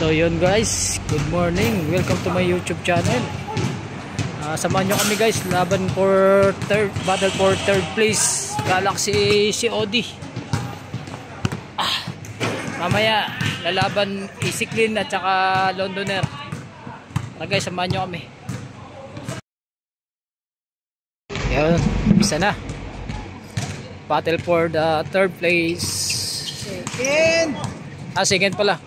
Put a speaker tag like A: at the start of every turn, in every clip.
A: So yun guys, good morning, welcome to my YouTube channel. Samahan nyo kami guys, laban for battle for third place, Galaxy COD. Mamaya lalaban Isiklin at saka Londoner. Guys, samahan nyo kami. Yun, isa na, battle for the third place. Second pala.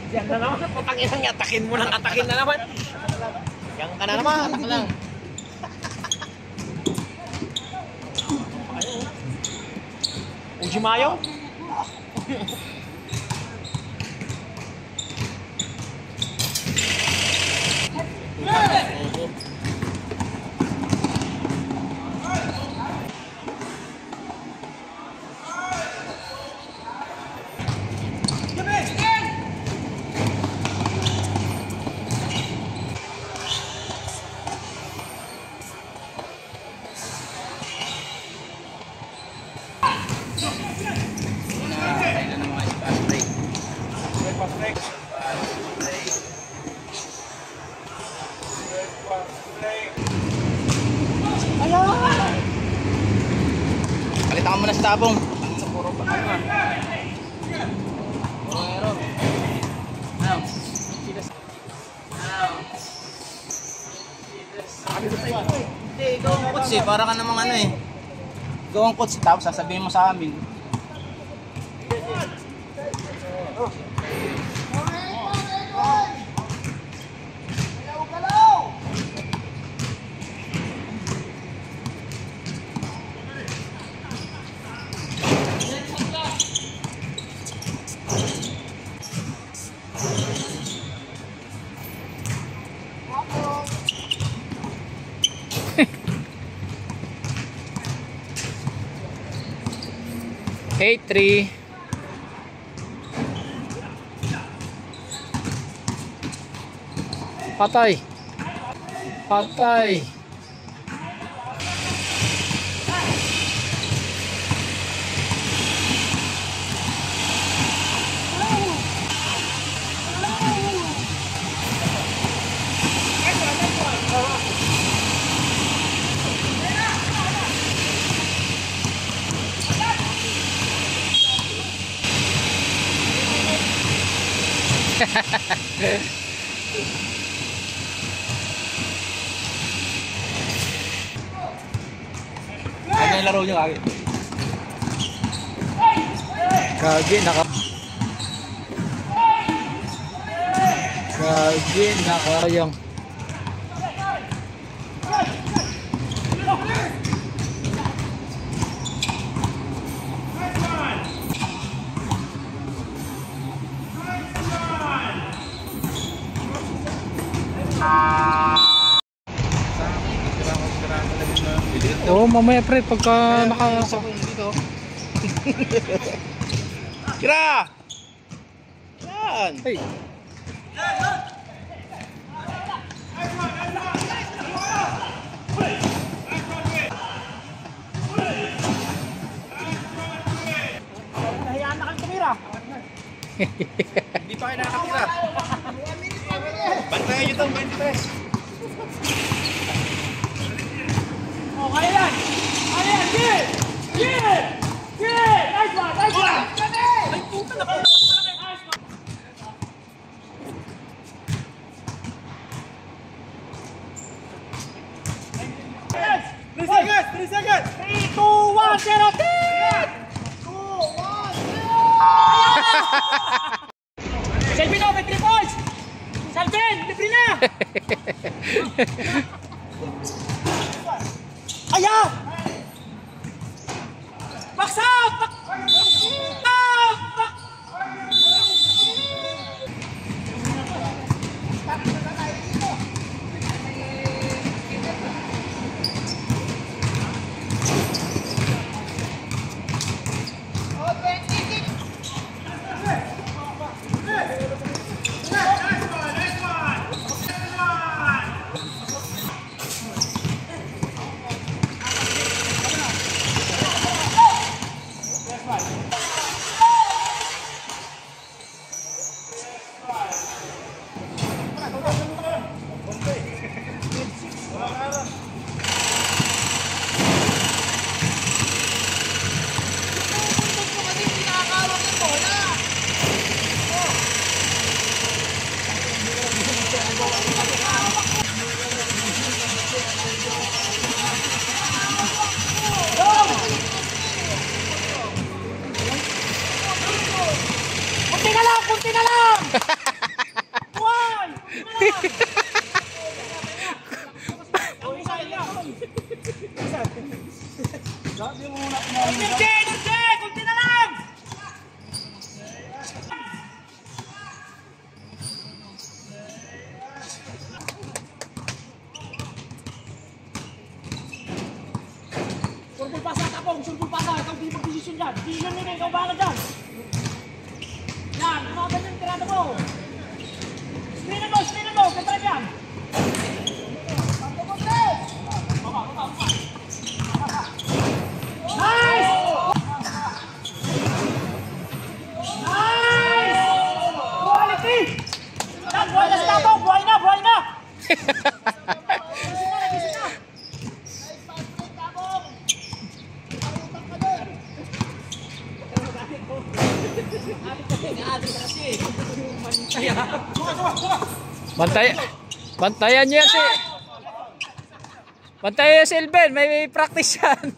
B: Yan na naman, putang inang atakin mo lang, atakin na naman. Yan ka na naman, atak lang. Ujimayo? Palitan mo na sa tabong. Sa puro pa ano. Puro. Now. Hindi, ikaw ang coach eh. Para ka namang ano eh. Ikaw ang coach tapos sasabihin mo sa amin.
A: Eight, 3. Patay. Patay.
B: Ano yung laro nyo kagi?
A: Kagi nakayang. Oo, mamaya pre, pagka
B: dito. Kira! Yan!
A: Hey!
B: Nahiyaan na kang tumira. Hindi pa kayo nakakatira. Bantayan nyo itong 23. Oh, kaya yan! Kaya yan! Get! Get! Get! Nice one! Nice one! Ay, puta na po! Nice one! 3 seconds! 3, 2, 1, 0! 2, 1, 0! Selfie no! May 3 points! Salven! Libre na! Aya! Baksak! Energy! Energy! Kunti na lang! Surbul pasa, tapong! Surbul pasa! Ikaw di mag-desisyon dyan! Desisyon mo na, ikaw bahala dyan! Yan! Mga ganyan tirado mo! Screenan mo! Screenan mo! Katry yan! Nice! Nice! Quality! Yan! Buhay na si Tapong! Buhay na! Buhay na!
A: Bantayan niyo yan si Bantayan si Elben, may practice yan.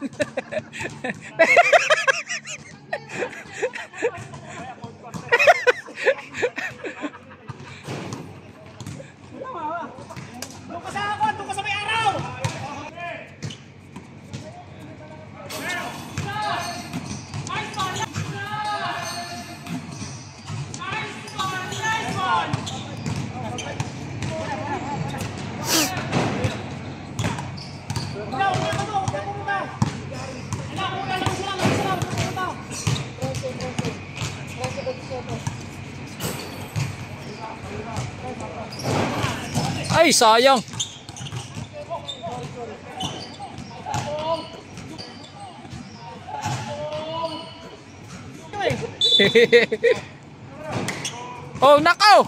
B: Doon ka sa ako! Doon ka sa may araw! Nice one! Nice one! Nice one!
A: Ay, sayang. Oh, nakaw.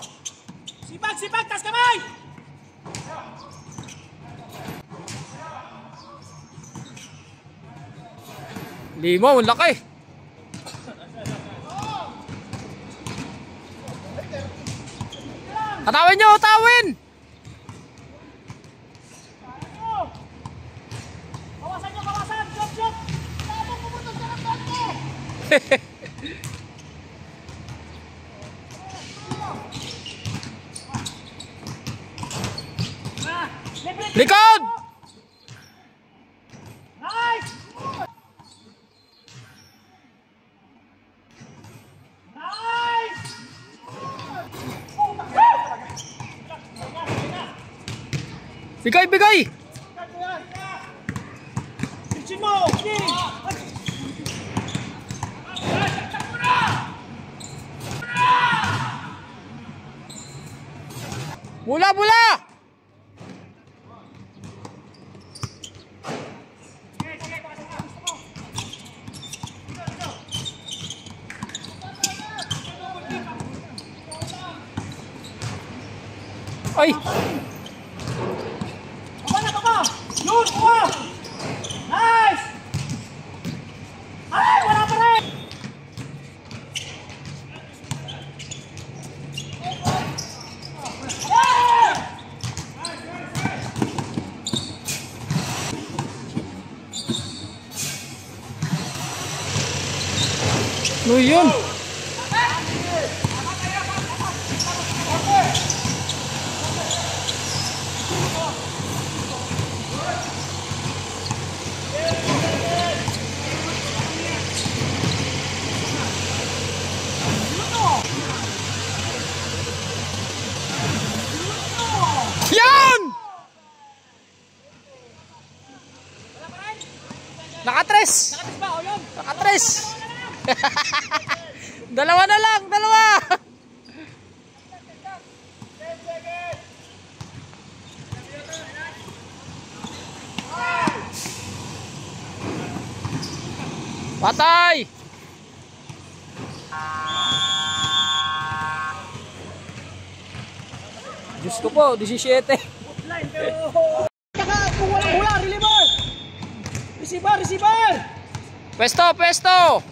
B: Sipag! Sipag! Tas kamay!
A: Limo, ang laki. Atawin nyo, atawin!
B: Kawasan nyo, kawasan! Shot, shot! Tapos pumunod ka ng bante!
A: Likod!
B: Nice! Nice!
A: Bigay, bigay!
B: Pitchin mo! King!
A: Bula, bula! Ay!
B: Baba na, baba! Yun! Kuha! Nice! Ay! Wala pa rin!
A: Ano yun? Yan! Nakatres!
B: Nakatis ba? O yun!
A: Nakatres! Dalawa na lang, dalawa! Patay! Diyos ko po, 17.
B: Line, pero... Saka kung walang hula, reliever! Receiver, receiver!
A: Pwesto, pwesto!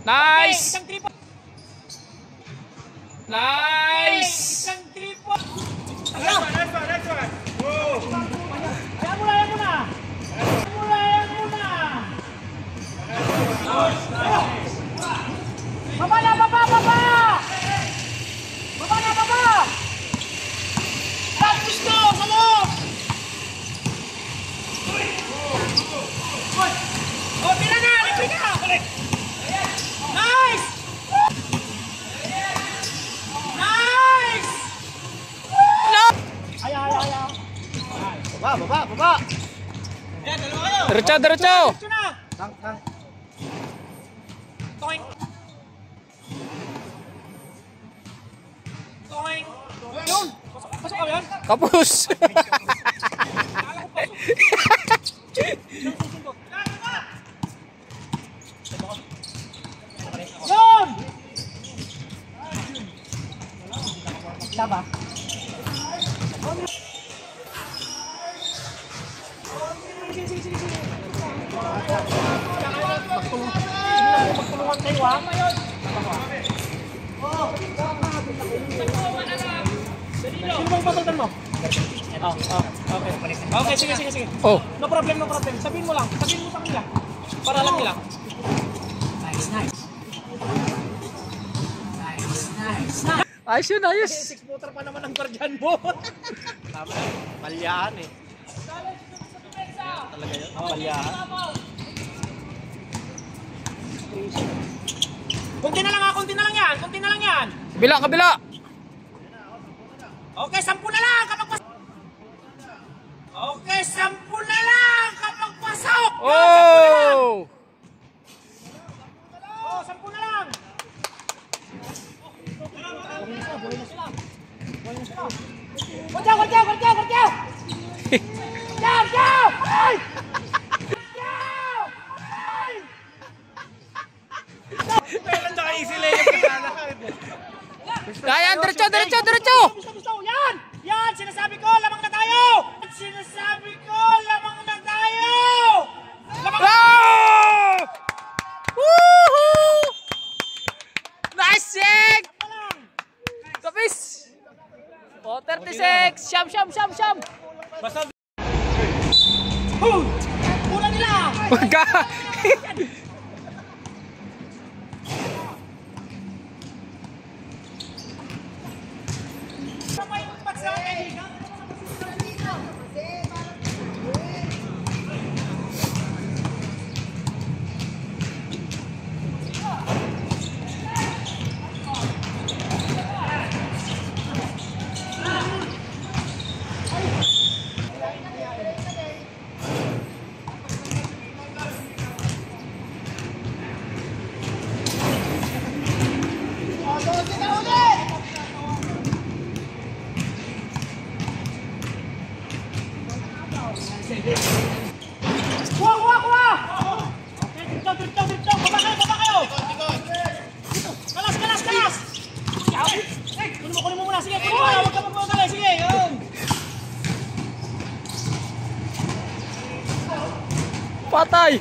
A: Nice!
B: Isang tripo!
A: Nice!
B: Isang tripo! Next one! Ayan muna, ayan muna! Ayan muna, ayan muna! Baba na, baba, baba! Baba na, baba! Practice ko! Sa loob!
A: Diretso, diretso.
B: Diretso na. Toing. Toing. Yun. Pasok ka yan?
A: Kapus.
B: Yun! Tama. Sige. Magtulungan kayo, ha? Sino ba yung papalitan mo? Okay, sige.
A: Oh.
B: No problem. Sabihin mo sa kanila. Para alam nila. Nice.
A: Ayos yun, ayos.
B: 6-footer pa naman ang guardian mo. Tama, palyahan eh. Talaga yun, palyahan. Kunti na lang yan.
A: Kabila.
B: Okay, 10 na lang kapag pasok. Okay, 10 na lang kapag pasok.
A: Oh!
B: 10 na lang. Gordyaw! Ay! Meron na kayo sila yung
A: Kaya, diretso.
B: Gusto. Yan! Sinasabi ko, lamang na tayo!
A: Oh! Woohoo! Nice check! Kapis! Oh, 36! Siyam!
B: Basta... Pula nila!
A: Pagka!
B: Kuha! Okay, dito. Baba kayo! Kalas! Kunin mo muna. Sige, huwag ka magpapagay. Sige, yun.
A: Patay!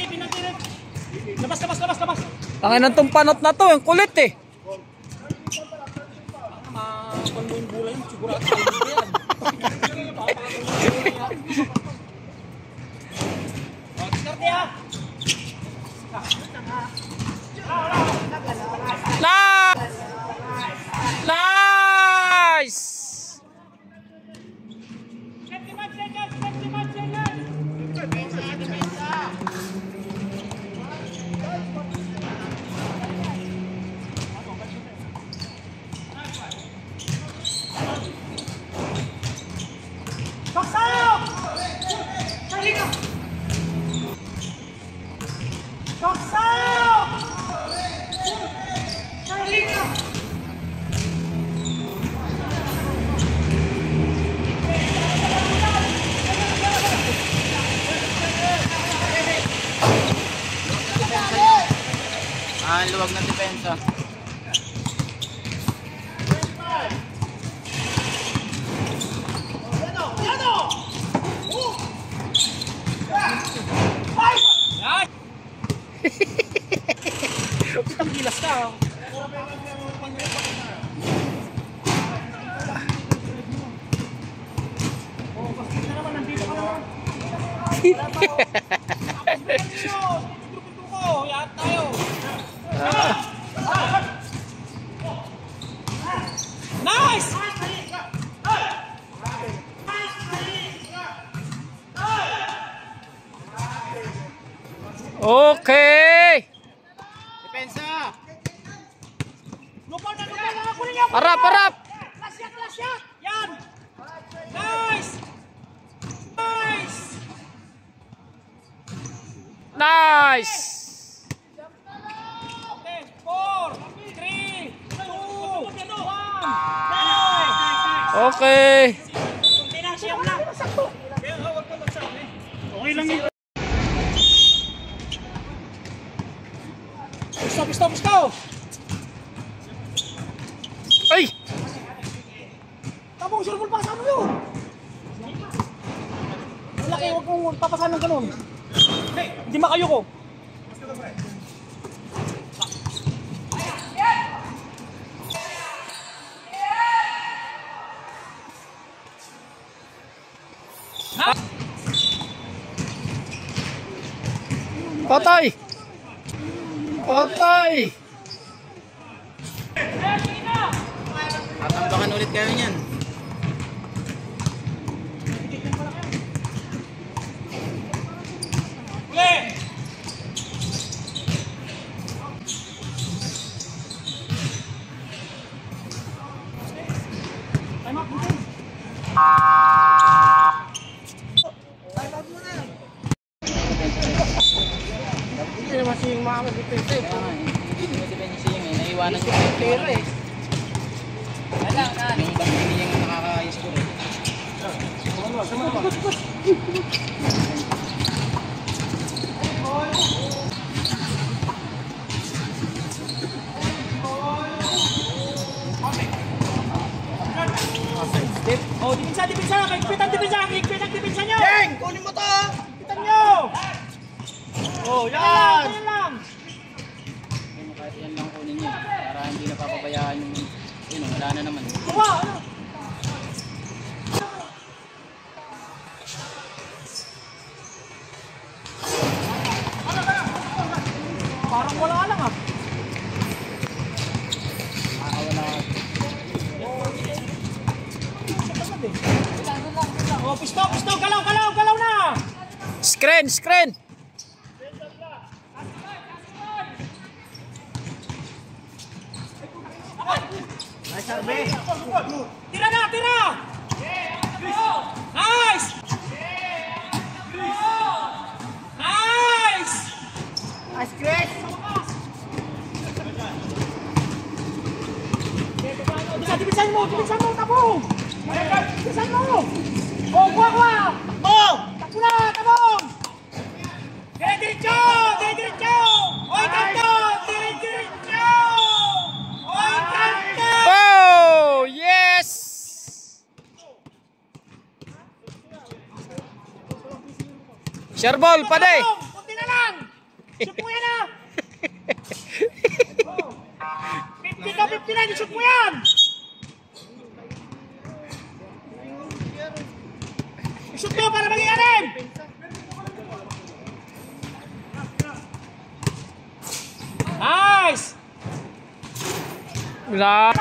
B: Pinati. Labas.
A: Tangin ng tong panot na to, yung kulit eh.
B: Kung mo yung bulay, sigurado tayo yan. Diskarte ha!
A: Nice!
B: 25 seconds! Baksayo!
C: Ang luwag ng depensa.
B: Kitang gilas ka. Bakit na naman nandito ka naman? Yan tayo.
A: Okay.
C: Depensa!
B: Lupa na. Kunin niyo.
A: Harap, harap.
B: Clash shot. Yan. Nice. Nice.
A: Nice.
B: Okay, 4, 3, 2, 1. Nice.
A: Okay.
B: Kunti na, siyam lang. Okay lang yun. Stop.
A: Ay!
B: Tapos, sure, pasan mo yun. Malaki, huwag mong papasan ng ganun. Hindi makayo ko.
A: Patay! Patay!
C: Tatambakan ulit kayo niyan.
B: Hindi naman siyang makakapit-pit.
C: Kaya nga eh. Hindi mo depensa yung naiwanan yung pera eh. Yung ibang hindi yung nakaka-score eh.
B: Oh, dipinsa. Higpit ang dipinsa nyo.
C: Jeng! Kunin mo to!
B: Higpitan nyo. Oh, yan lang.
C: Kahit yan lang kunin niyo. Para hindi napapabayaan yung... Yun, wala na naman.
B: Kuha, ano? Parang wala lang ah. Oh, pisto, galaw na!
A: Screen!
B: Tira! Nice! Nice, Chris! Dibisan mo, tabong! Dibisan mo! Oh, kuha! Oh! Takbo na, tabong! Diretso! Oy, kanto! Diretso! Oy, kanto!
A: Oh! Yes! Shareball, paday!
B: Kunti na lang! Shoot mo yan ah! 50 ka 59, shoot mo yan! Shoot mo para maging anim! Nice!
A: Wala.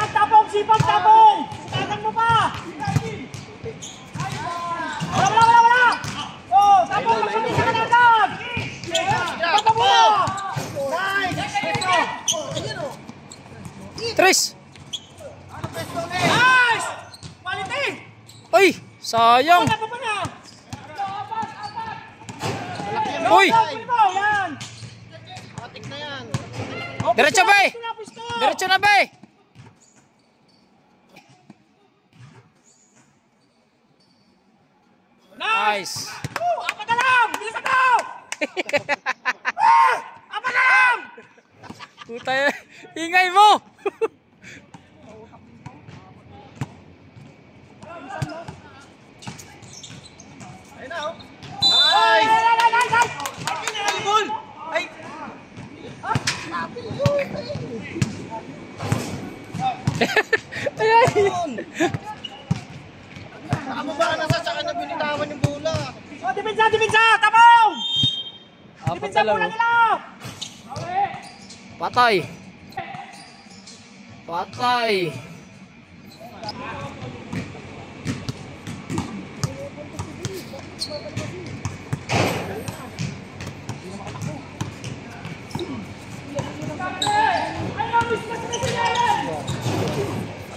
B: Sipag tapong! Sutagan mo pa! Wala! Oh, tapong magpapisa ka na agad! Tapong mo!
A: Tres!
B: Nice! Quality!
A: Ay! Sayang!
B: Wala pa na!
A: Uy!
B: Yan!
A: Diretso ba eh? Diretso na ba eh? Nice!
B: Apat na lang! Bilisan mo! Apat na lang!
A: Puta, ingay mo!
C: Nakababa ka na sa saka na binitawan yung bola.
B: Oh, depensa! Tabong!
A: Apat
B: Depensa
A: na lang.
B: muna nila!
A: Patay! Patay!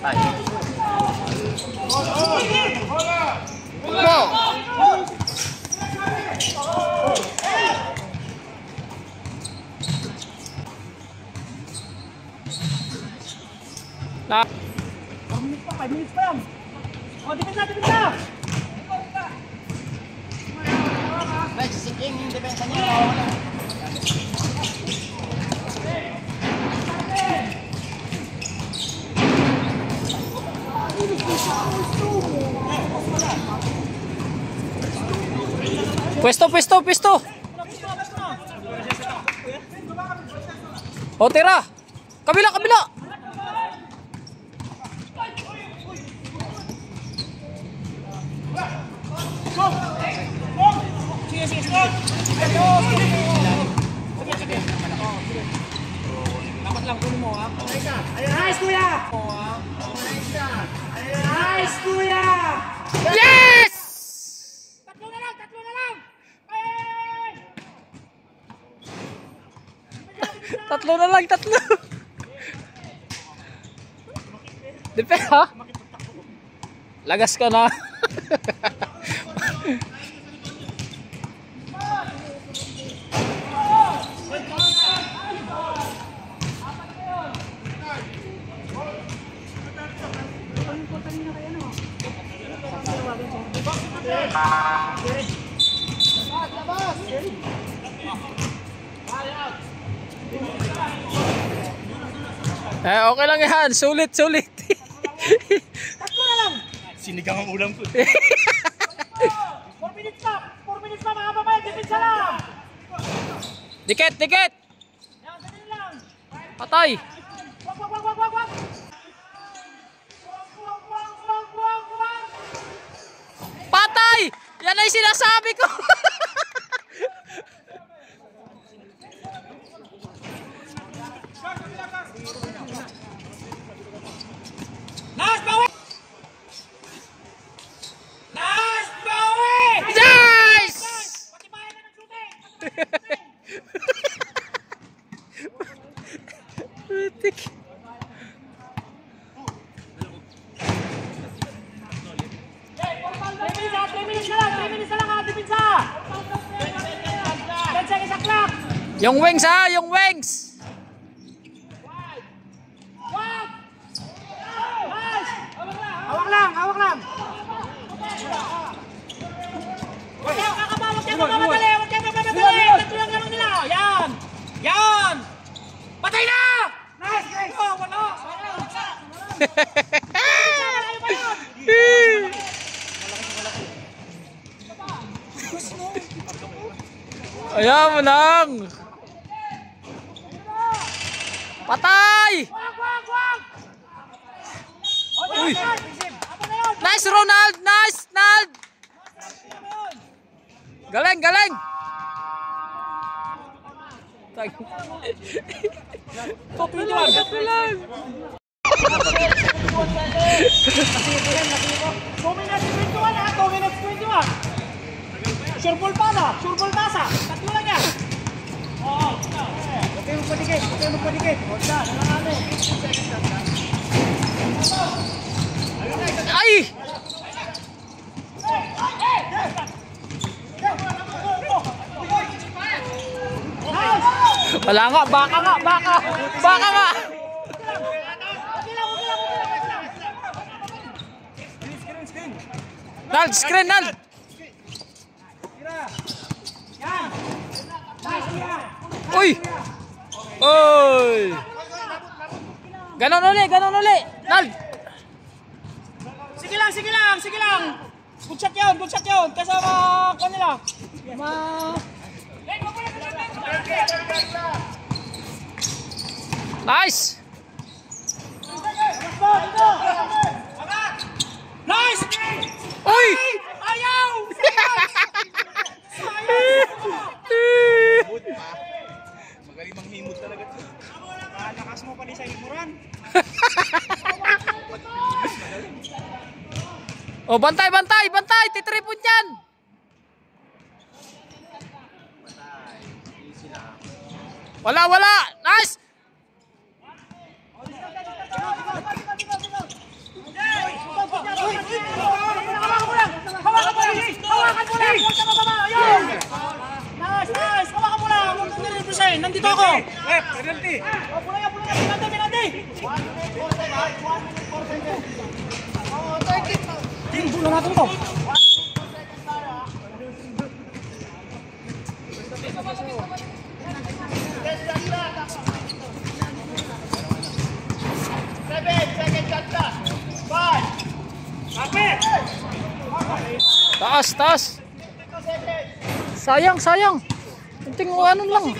C: Ay.
A: Mo. Na.
B: 5 minutes pa yan. O, depensa, depensa!
C: Nagsisikling yung depensa niya.
A: Pwesto. O, tira. Kabila.
B: Dapat lang kunin mo, ha? Nice, kuya! Nice, kuya!
A: Yes!
B: Tatlo na lang! Ay!
A: Tatlo na lang. Depende ha? Lagas ka na. Okay lang yan. Sulit.
B: Tatlo na lang!
C: Sinigang ang ulam ko.
B: 4 minutes pa! 4 minutes pa, mga babae! Depensa lang!
A: Dikit.
B: Yan, ganun lang!
A: Patay.
B: Wag!
A: Patay! Yan ay sinasabi ko.
B: Nice, bawi!
A: Yes!
B: Pati bayan na ng shooting!
A: Ritik.
B: Three minutes na lang ha, depensa! Depensa, isang clock!
A: Yung wings ha, yung wings.
B: Wag! Nice! Hawak lang! Huwag kayo kakaba, huwag kayo magmamadali! Tatlo lang naman nila! Yan! Patay na! Nice! Oh, wala!
A: Ayan mo nang. Patay!
B: Wag!
A: Uy!
B: Apa na yun?
A: Nice Ronald! Nice! Galing! Tatlo lang!
B: 2 minutes 21 ha! 2 minutes 21! Sure ball pasa! Tatlo lang yan! Oo! Huwag kayong magpadikit! Huwag na! Nalanganin!
A: Ay! Wala nga! Baka nga! Nald! Screen! Nald! Uy! Ganon uli! Nald!
B: Sige lang! Good shot yun! Kasama ko nila!
A: Nice!
B: Nice!
A: Uy!
B: Ayaw!
C: Magaling manghimod talaga. Lakas mo pa din sa himuran.
A: Oh, bantay! Titripon yan! Wala! Nice!
B: dito ako. Penalty. Oh, pula yan. Penalty. Bulo natin ito.
A: Taas. Sayang. Kunting ano lang.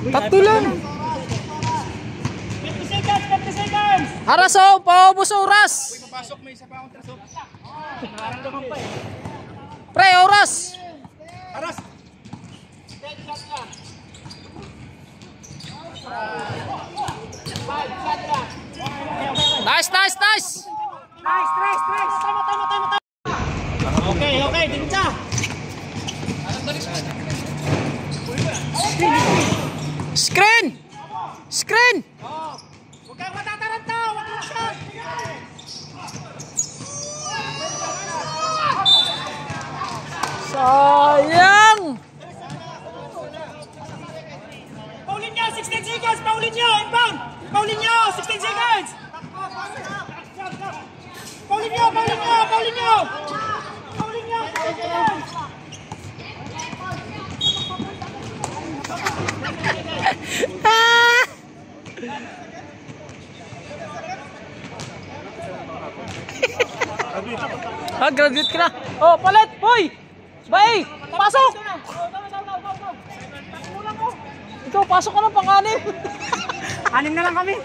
A: Tatlo lang.
B: 50 seconds.
A: Aras oh, paubos oras.
C: Papasok, may isa pa akong trasok.
A: Pre, oras.
C: Aras!
A: Nice.
B: Nice. Tama. Okay, dinsa.
A: Screen.
B: Huwag kang matataranta. Huwag kang shot.
A: Sayang.
B: Paulinho, 16 seconds. Paulinho, inbound. Paulinho, 16 seconds. Paulinho.
A: Graduate ka na. Oh, palit, boy. Bay, pasok. Ikaw, pasok ka na pang-anim.
B: Anim na lang kami.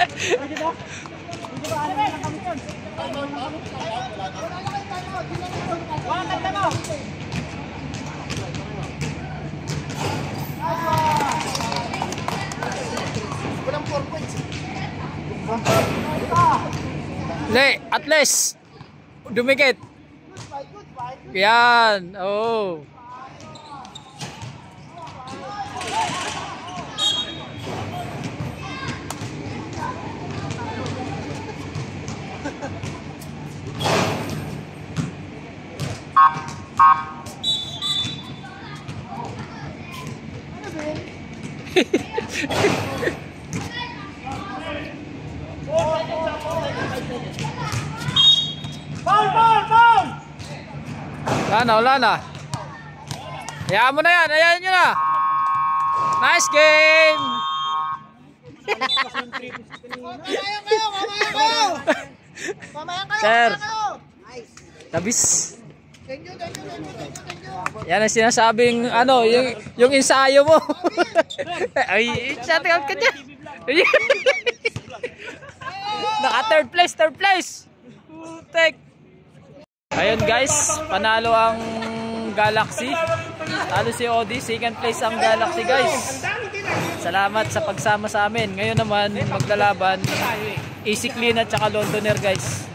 A: At least dumikit. Yan. Oh.
B: Foul!
A: Wala na. Hayaan mo na yan. Hayaan nyo na. Nice game.
B: Mamayan kayo.
A: Sir. Tabis. Yan ang sinasabing ano, yung ensayo mo. Ay, shout out ka dyan. Naka third place. Putek. Ayun guys, panalo ang Galaxy. Talo si Odi, second place ang Galaxy guys. Salamat sa pagsama sa amin. Ngayon naman maglalaban Easy Clean at saka Londoner guys.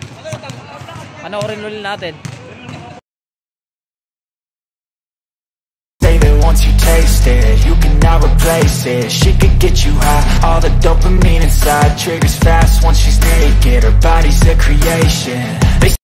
A: Panoorin ulit natin.
D: Once you taste it, you cannot replace it. She could get you high, all the dopamine inside triggers fast once she's naked. Her body's a creation.